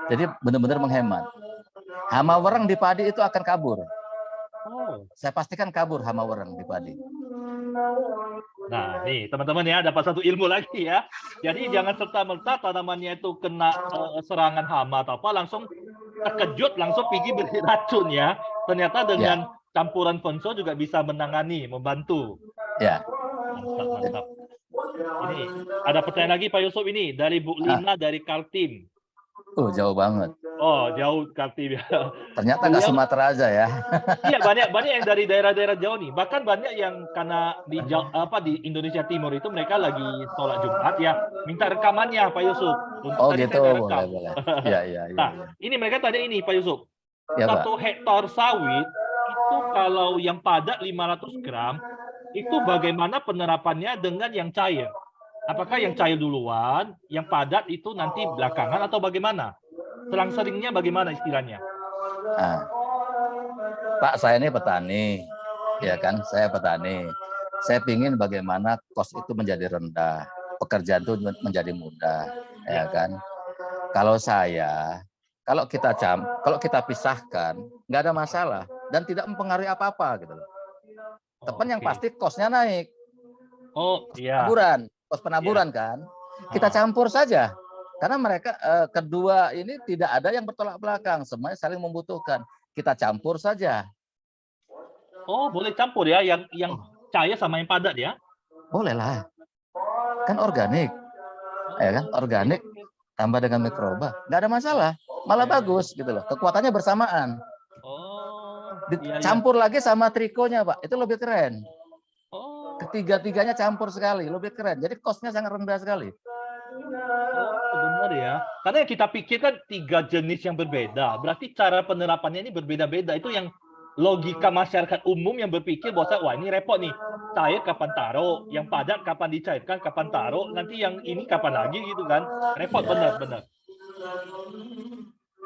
Jadi benar-benar menghemat. Hama wereng di padi itu akan kabur. Oh. Saya pastikan kabur hama wereng di padi. Nah, nih teman-teman ya, dapat satu ilmu lagi ya. Jadi jangan serta-merta tanamannya itu kena serangan hama atau apa, langsung terkejut, langsung pergi beri racun ya. Ternyata dengan campuran feng shui juga bisa menangani, membantu. Ya. Mantap. Ini ada pertanyaan lagi Pak Yusuf ini dari Bu Lina dari Kaltim. Jauh banget. Oh, jauh Kaltim ya. Ternyata nggak Sumatera aja ya. Iya, banyak yang dari daerah-daerah jauh nih. Bahkan banyak yang karena di Indonesia Timur itu mereka lagi sholat Jumat ya, minta rekamannya Pak Yusuf. Untuk tadi gitu, saya rekam. boleh. Iya. Nah, ini mereka tanya ini Pak Yusuf. Ya, 1 hektar sawit itu kalau yang padat 500 gram, itu bagaimana penerapannya dengan yang cair? Apakah yang cair duluan, yang padat itu nanti belakangan atau bagaimana? Selang-selingnya bagaimana istilahnya? Nah, Pak, saya ini petani, ya kan? Saya petani. Saya ingin bagaimana kos itu menjadi rendah, pekerjaan itu menjadi mudah, ya kan? Kalau kita pisahkan, nggak ada masalah dan tidak mempengaruhi apa-apa gitu loh. Tepan yang pasti kosnya naik. Oh iya. Kos penaburan kan. Kita campur saja. Karena mereka kedua ini tidak ada yang bertolak belakang, semuanya saling membutuhkan. Kita campur saja. Oh, boleh campur ya, yang cair sama yang padat ya? Boleh lah. Kan organik. Ya kan? Organik tambah dengan mikroba, nggak ada masalah. Malah bagus gitu loh. Kekuatannya bersamaan. Oh. Campur lagi sama trikonya, Pak. Itu lebih keren. Ketiga-tiganya campur sekali, lebih keren. Jadi kosnya sangat rendah sekali. Oh, benar ya. Karena yang kita pikirkan 3 jenis yang berbeda. Berarti cara penerapannya ini berbeda-beda. Itu yang logika masyarakat umum yang berpikir bahwa wah ini repot nih. Cair kapan taruh, yang padat kapan dicairkan, kapan taruh, nanti yang ini kapan lagi gitu kan. Repot benar.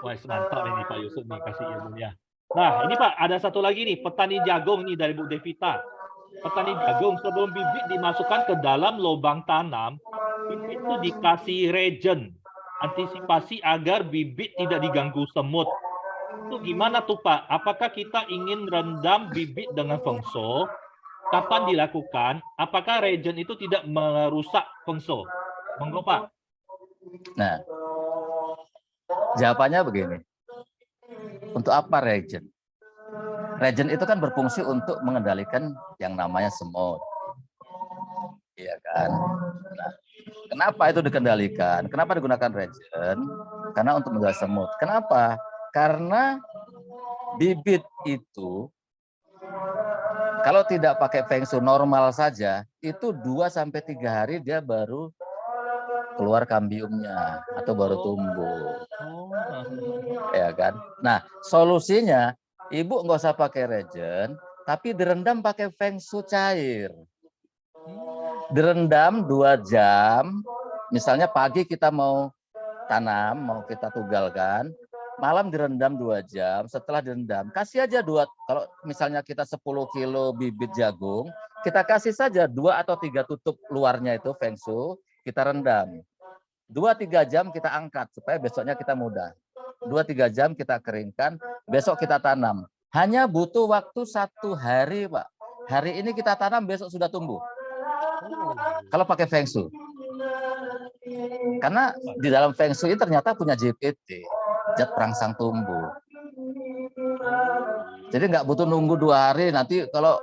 Wah, mantap ini Pak Yusuf nih kasih ilmunya. Nah, ini Pak, ada satu lagi nih, petani jagung nih dari Bu Devita. Petani jagung sebelum bibit dimasukkan ke dalam lubang tanam, bibit itu dikasih regen, antisipasi agar bibit tidak diganggu semut. Itu gimana tuh Pak? Apakah kita ingin rendam bibit dengan feng shui? Kapan dilakukan? Apakah regen itu tidak merusak feng shui? Monggo Pak. Nah, jawabannya begini. Untuk apa regen? Regen itu kan berfungsi untuk mengendalikan yang namanya semut. Iya kan? Nah, kenapa itu dikendalikan? Kenapa digunakan regen? Karena untuk mengendalikan semut. Kenapa? Karena bibit itu Kalau tidak pakai Feng Shui normal saja, itu 2 sampai 3 hari dia baru keluar kambiumnya atau baru tumbuh. Ya kan? Nah, solusinya Ibu nggak usah pakai regen, tapi direndam pakai Feng Shui cair. Direndam 2 jam, misalnya pagi kita mau tanam, mau kita tugalkan, malam direndam 2 jam, setelah direndam, kasih aja kalau misalnya kita 10 kilo bibit jagung, kita kasih saja 2 atau 3 tutup luarnya itu Feng Shui, kita rendam. 2-3 jam kita angkat, supaya besoknya kita mudah. 2-3 jam kita keringkan, besok kita tanam. Hanya butuh waktu 1 hari, Pak. Hari ini kita tanam, besok sudah tumbuh. Kalau pakai Feng Shui. Karena di dalam Feng Shui ternyata punya JPT, zat perangsang tumbuh. Jadi nggak butuh nunggu 2 hari, nanti kalau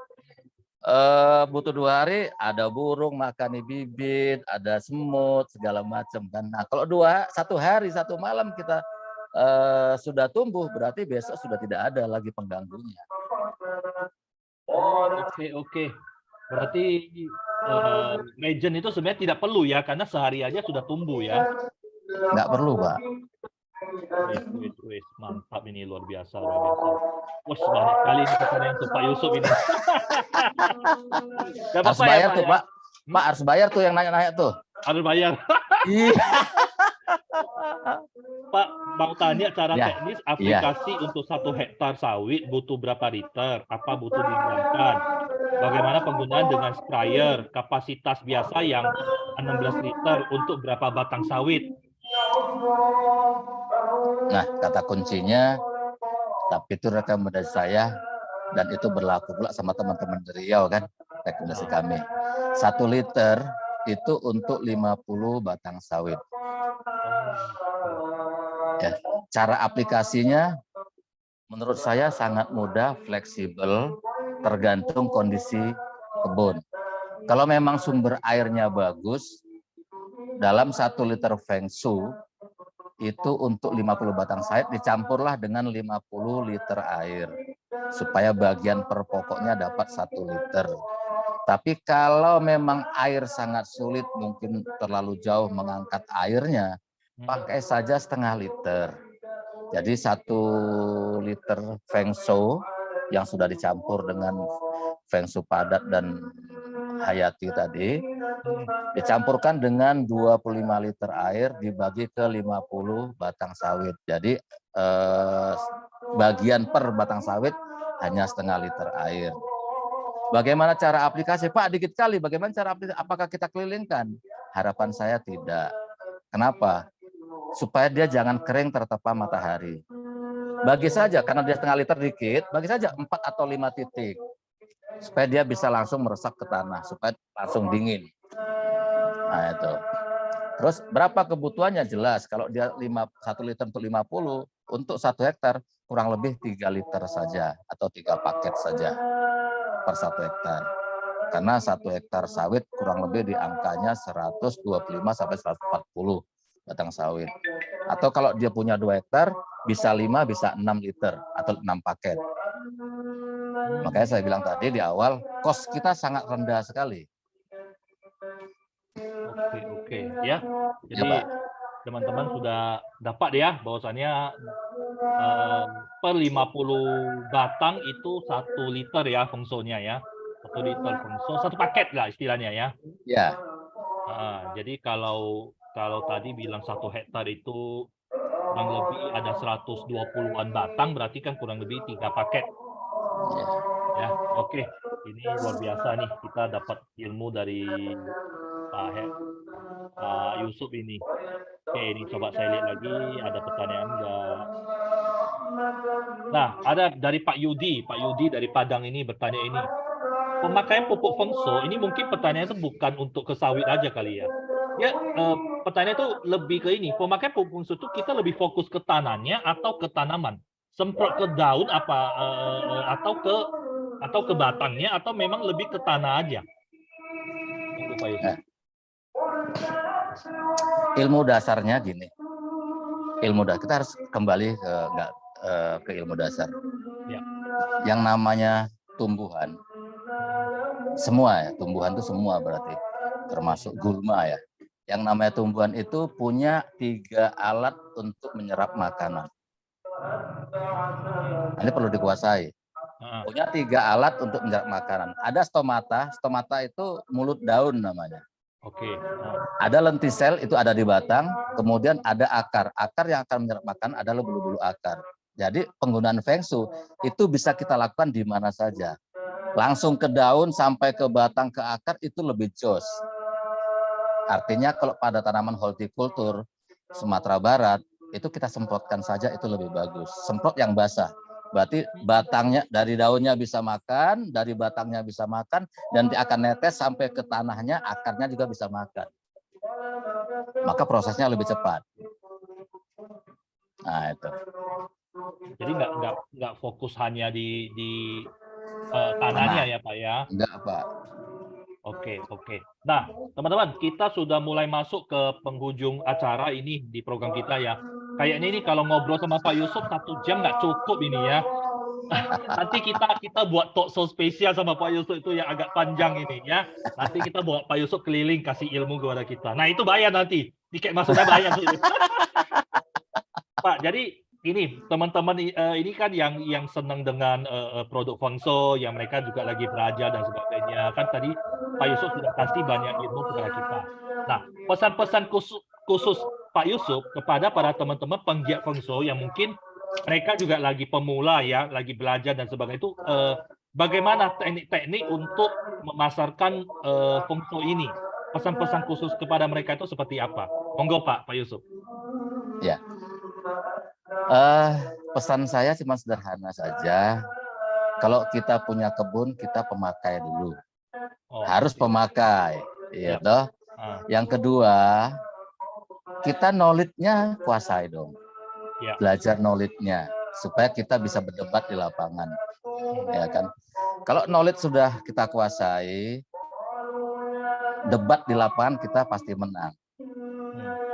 butuh 2 hari ada burung makan bibit, ada semut segala macam kan. Nah kalau 1 hari 1 malam kita sudah tumbuh, berarti besok sudah tidak ada lagi pengganggunya. Oke. Berarti regen itu sebenarnya tidak perlu ya, karena sehari aja sudah tumbuh ya. Nggak perlu, Pak. Wis, mantap ini, luar biasa. Wah, banyak sekali ini pertanyaan untuk Pak Yusuf ini. Harus bayar tuh, Pak. Pak harus bayar tuh yang nanya-nanya tuh. Harus bayar. Iya. Pak, mau tanya cara teknis aplikasi untuk 1 hektar sawit butuh berapa liter? Apa butuh didiamkan? Bagaimana penggunaan dengan sprayer? Kapasitas biasa yang 16 liter untuk berapa batang sawit? Nah, kata kuncinya, tapi itu rekomendasi saya, dan itu berlaku pula sama teman-teman dari Riau kan, rekomendasi kami. 1 liter itu untuk 50 batang sawit. Ya, cara aplikasinya menurut saya sangat mudah, fleksibel, tergantung kondisi kebun. Kalau memang sumber airnya bagus, dalam 1 liter Feng Shui itu untuk 50 batang sawit dicampurlah dengan 50 liter air supaya bagian per pokoknya dapat 1 liter. Tapi kalau memang air sangat sulit, mungkin terlalu jauh mengangkat airnya, pakai saja 1/2 liter. Jadi 1 liter Feng Shui yang sudah dicampur dengan Feng Shui padat dan hayati tadi, dicampurkan dengan 25 liter air dibagi ke 50 batang sawit. Jadi bagian per batang sawit hanya 1/2 liter air. Bagaimana cara aplikasi? Pak, dikit kali. Bagaimana cara aplikasi? Apakah kita kelilingkan? Harapan saya tidak. Kenapa? Supaya dia jangan kering tertempa matahari. Bagi saja, karena dia 1/2 liter dikit, bagi saja 4 atau 5 titik. Supaya dia bisa langsung meresap ke tanah, supaya langsung dingin. Nah itu. Terus berapa kebutuhannya? Jelas, kalau dia 1 liter untuk 50, untuk 1 hektar kurang lebih 3 liter saja, atau 3 paket saja per 1 hektar. Karena 1 hektar sawit kurang lebih di angkanya 125 sampai 140 batang sawit. Atau kalau dia punya 2 hektar, bisa 5, bisa 6 liter atau 6 paket. Makanya saya bilang tadi di awal, kos kita sangat rendah sekali. Oke. Ya, jadi teman-teman sudah dapat ya, bahwasannya per 50 batang itu 1 liter ya Feng Shui-nya ya. 1 liter Feng Shui, 1 paket lah istilahnya ya. Ya. Jadi kalau tadi bilang 1 hektar itu kurang lebih ada 120-an batang, berarti kan kurang lebih 3 paket. Ya, oke. Ini luar biasa nih, kita dapat ilmu dari Pak Yusuf ini. Oke, ini coba saya lihat lagi, ada pertanyaan enggak? Nah, ada dari Pak Yudi dari Padang ini bertanya ini. Pemakaian pupuk Feng Shui, ini mungkin pertanyaan itu bukan untuk ke sawit aja kali ya. Ya, pertanyaan itu lebih ke ini, pemakaian pupuk Feng Shui itu kita lebih fokus ke tanahnya atau ke tanaman? Semprot ke daun atau ke batangnya, atau memang lebih ke tanah aja? Untuk Pak Yusuf. Ilmu dasarnya gini. Kita harus kembali ke ilmu dasar. Ya. Yang namanya tumbuhan Semua ya, tumbuhan itu semua berarti, termasuk gulma ya. Yang namanya tumbuhan itu punya 3 alat untuk menyerap makanan. Ini perlu dikuasai. Punya 3 alat untuk menyerap makanan. Ada stomata, stomata itu mulut daun namanya. Oke. Ada lentisel, itu ada di batang. Kemudian ada akar. Akar yang akan menyerap makanan adalah bulu-bulu akar. Jadi penggunaan Feng Shui itu bisa kita lakukan di mana saja. Langsung ke daun sampai ke batang ke akar itu lebih jos. Artinya kalau pada tanaman hortikultur Sumatera Barat itu kita semprotkan saja itu lebih bagus. Semprot yang basah. Berarti batangnya dari daunnya bisa makan, dari batangnya bisa makan, dan nanti akan netes sampai ke tanahnya, akarnya juga bisa makan. Maka prosesnya lebih cepat. Nah itu. Jadi nggak fokus hanya di tanahnya ya Pak ya? Enggak Pak. Oke. Nah, teman-teman, kita sudah mulai masuk ke penghujung acara ini di program kita ya. Kayaknya ini kalau ngobrol sama Pak Yusuf 1 jam nggak cukup ini ya. Nanti kita buat talk show spesial sama Pak Yusuf itu yang agak panjang ini ya. Nanti kita bawa Pak Yusuf keliling kasih ilmu kepada kita. Nah, itu bayar nanti. Tiket masuknya bayar. Pak, jadi ini teman-teman ini kan yang senang dengan produk Feng Shui, yang mereka juga lagi belajar dan sebagainya. Kan tadi Pak Yusuf sudah kasih banyak ilmu kepada kita. Nah, pesan-pesan khusus Pak Yusuf kepada para teman-teman penggiat Feng Shui yang mungkin mereka juga lagi pemula ya, lagi belajar dan sebagainya itu bagaimana teknik-teknik untuk memasarkan Feng Shui ini? Pesan-pesan khusus kepada mereka itu seperti apa? Monggo Pak Yusuf. Ya. Pesan saya cuma sederhana saja. Kalau kita punya kebun, kita pemakai dulu. Harus pemakai. Ya, toh. Yang kedua, kita knowledge-nya kuasai dong. Belajar knowledge-nya supaya kita bisa berdebat di lapangan. Ya kan? Kalau knowledge sudah kita kuasai, debat di lapangan kita pasti menang.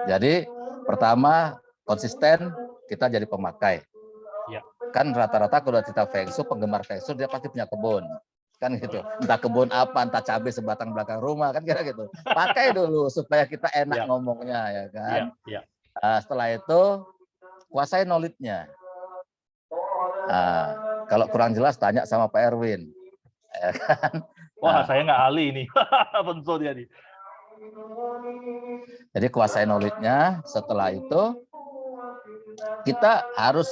Jadi pertama konsisten, kita jadi pemakai. Kan rata-rata kalau kita Feng Shui, penggemar Feng Shui dia pasti punya kebun. Kan gitu. Entah kebun apa, entah cabai sebatang belakang rumah, kan kira gitu. Pakai dulu supaya kita enak ngomongnya ya kan. Setelah itu kuasai knowledge-nya. Kalau kurang jelas tanya sama Pak Erwin. Ya kan? Wah, saya nggak ahli ini. Feng Shui dia nih. Jadi kuasai knowledge-nya, setelah itu kita harus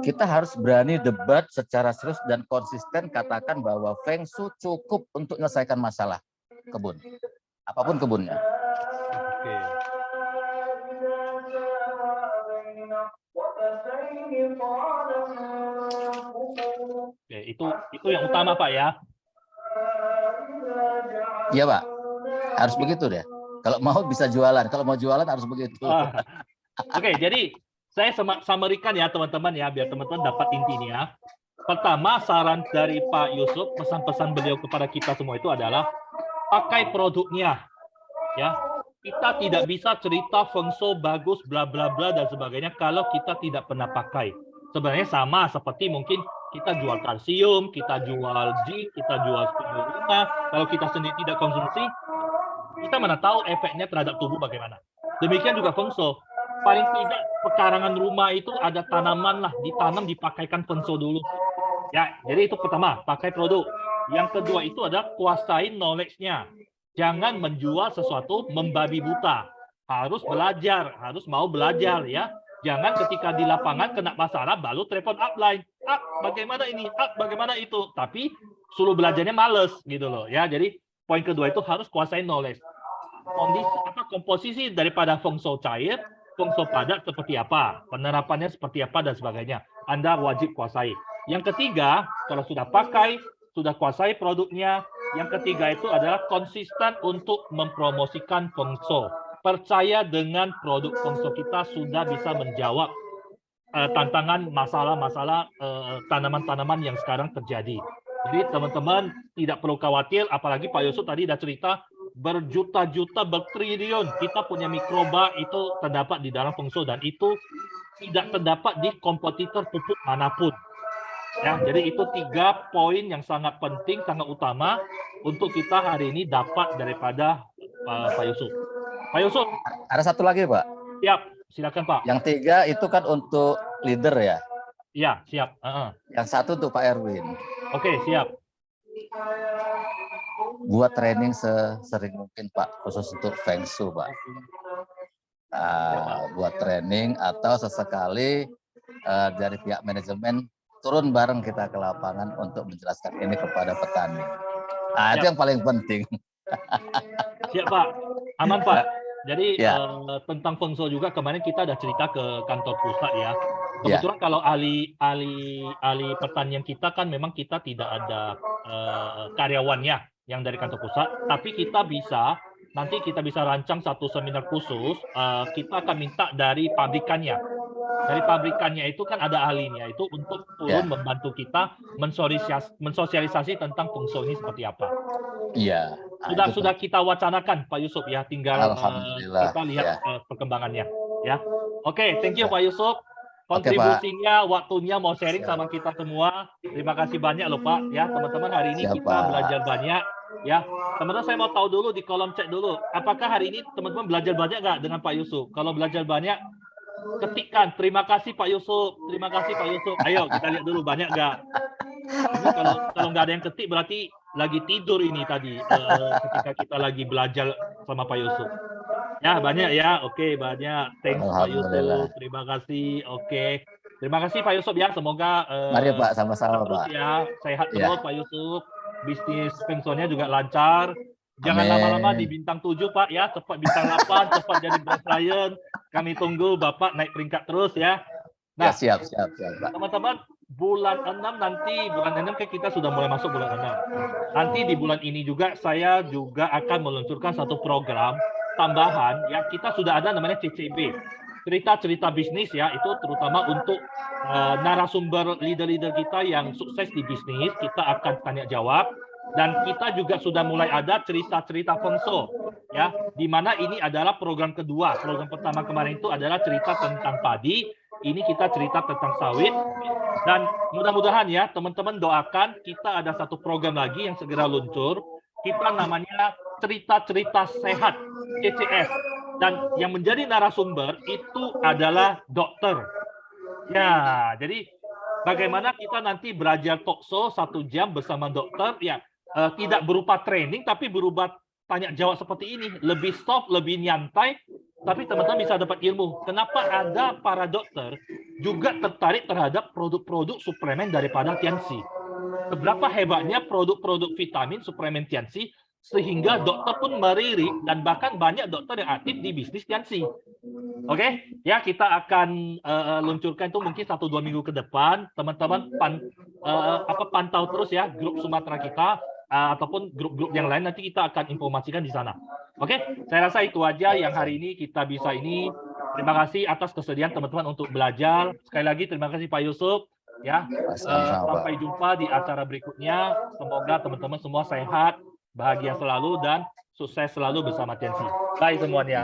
kita harus berani debat secara serius dan konsisten, katakan bahwa Feng Shui cukup untuk menyelesaikan masalah kebun. Apapun kebunnya. Oke, itu yang utama Pak ya. Iya Pak, harus begitu deh. Kalau mau bisa jualan, kalau mau jualan harus begitu. Oke, jadi saya summary-kan ya teman-teman ya, biar teman-teman dapat intinya. Pertama, saran dari Pak Yusuf, pesan-pesan beliau kepada kita semua itu adalah pakai produknya. Ya, kita tidak bisa cerita Feng Shui bagus, bla bla bla dan sebagainya kalau kita tidak pernah pakai. Sebenarnya sama seperti mungkin kita jual kalsium, kita jual zinc, kita jual spirulina. Kalau kita sendiri tidak konsumsi, kita mana tahu efeknya terhadap tubuh bagaimana. Demikian juga Feng Shui. Paling tidak pekarangan rumah itu ada tanaman lah, ditanam, dipakaikan Feng Shui dulu. Ya, jadi itu pertama, pakai produk. Yang kedua itu adalah kuasai knowledge-nya. Jangan menjual sesuatu membabi buta. Harus belajar, harus mau belajar ya. Jangan ketika di lapangan kena masalah baru telepon upline. Bagaimana ini? Bagaimana itu? Tapi suruh belajarnya males gitu loh ya. Jadi poin kedua itu harus kuasai knowledge. Komposisi daripada Feng Shui cair, Feng Shui padat seperti apa, penerapannya seperti apa dan sebagainya. Anda wajib kuasai. Yang ketiga, kalau sudah pakai, sudah kuasai produknya, yang ketiga itu adalah konsisten untuk mempromosikan Feng Shui. Percaya dengan produk Feng Shui kita sudah bisa menjawab tantangan masalah-masalah tanaman-tanaman yang sekarang terjadi. Jadi teman-teman tidak perlu khawatir, apalagi Pak Yusuf tadi sudah cerita berjuta-juta, bertriliun kita punya mikroba itu terdapat di dalam Feng Shui dan itu tidak terdapat di kompetitor pupuk manapun. Ya, jadi itu 3 poin yang sangat penting, sangat utama untuk kita hari ini dapat daripada Pak Yusuf. Pak Yusuf, Ada satu lagi, Pak. siap, silakan Pak. Yang 3 itu kan untuk leader ya. Iya, siap. Yang 1 untuk Pak Erwin. Oke, siap. Buat training sesering mungkin Pak, khusus untuk Feng Shui, Pak. Buat training atau sesekali dari pihak manajemen turun bareng kita ke lapangan untuk menjelaskan ini kepada petani. Itu yang paling penting. Siap Pak, aman Pak. Jadi Ya. tentang Feng Shui juga kemarin kita ada cerita ke kantor pusat ya. Ya. Kebetulan kalau ahli pertanian kita kan memang kita tidak ada karyawannya yang dari kantor pusat, tapi nanti kita bisa rancang satu seminar khusus. Kita akan minta dari pabrikannya. Dari pabrikannya itu kan ada ahlinya itu untuk turun membantu kita mensosialisasi tentang Feng Shui ini seperti apa. Iya. Sudah kita wacanakan Pak Yusuf ya, tinggal kita lihat perkembangannya ya. Oke, thank you Pak Yusuf. Kontribusinya, waktunya mau sharing sama kita semua. Terima kasih banyak loh Pak ya, teman-teman hari ini kita belajar banyak ya. Teman-teman saya mau tahu dulu di kolom chat dulu, apakah hari ini teman-teman belajar banyak nggak dengan Pak Yusuf? Kalau belajar banyak, ketikkan terima kasih Pak Yusuf, terima kasih Pak Yusuf. Ayo kita lihat dulu banyak nggak. Ini kalau nggak ada yang ketik berarti lagi tidur ini tadi ketika kita lagi belajar sama Pak Yusuf. Ya banyak ya, oke banyak. Thanks Pak Yusuf, terima kasih. Oke, terima kasih Pak Yusuf ya. Semoga mari Pak, sama-sama Pak. Ya sehat terus Pak Yusuf. Bisnis Feng Shui-nya juga lancar. Jangan lama-lama di bintang 7 Pak ya, cepat bintang 8, cepat jadi Best Lion. Kami tunggu Bapak naik peringkat terus ya. Nah, siap Pak. Teman-teman, bulan 6 nanti, bulan 6 kan kita sudah mulai masuk bulan 6. Nanti di bulan ini juga saya juga akan meluncurkan satu program tambahan ya, kita sudah ada namanya CCB. Cerita-cerita bisnis ya, itu terutama untuk narasumber leader-leader kita yang sukses di bisnis, kita akan tanya jawab. Dan kita juga sudah mulai ada cerita-cerita Feng Shui ya, di mana ini adalah program kedua. Program pertama kemarin itu adalah cerita tentang padi, ini kita cerita tentang sawit. Dan mudah-mudahan ya teman-teman doakan kita ada satu program lagi yang segera luncur. Kita namanya cerita-cerita sehat CCS. Dan yang menjadi narasumber itu adalah dokter. Ya, jadi bagaimana kita nanti belajar talk show 1 jam bersama dokter ya. Tidak berupa training tapi berupa tanya jawab seperti ini, lebih soft, lebih nyantai, tapi teman-teman bisa dapat ilmu. Kenapa ada para dokter juga tertarik terhadap produk-produk suplemen daripada Tianxi? Seberapa hebatnya produk-produk vitamin suplemen Tianxi sehingga dokter pun melirik dan bahkan banyak dokter yang aktif di bisnis Tianxi. Oke, ya kita akan luncurkan itu mungkin 1-2 minggu ke depan. Teman-teman pantau terus ya grup Sumatera kita. Ataupun grup-grup yang lain nanti kita akan informasikan di sana. Oke, saya rasa itu aja yang hari ini kita bisa ini. Terima kasih atas kesediaan teman-teman untuk belajar. Sekali lagi terima kasih Pak Yusuf ya. Sampai jumpa di acara berikutnya. Semoga teman-teman semua sehat, bahagia selalu dan sukses selalu bersama Tianxi. Bye semuanya.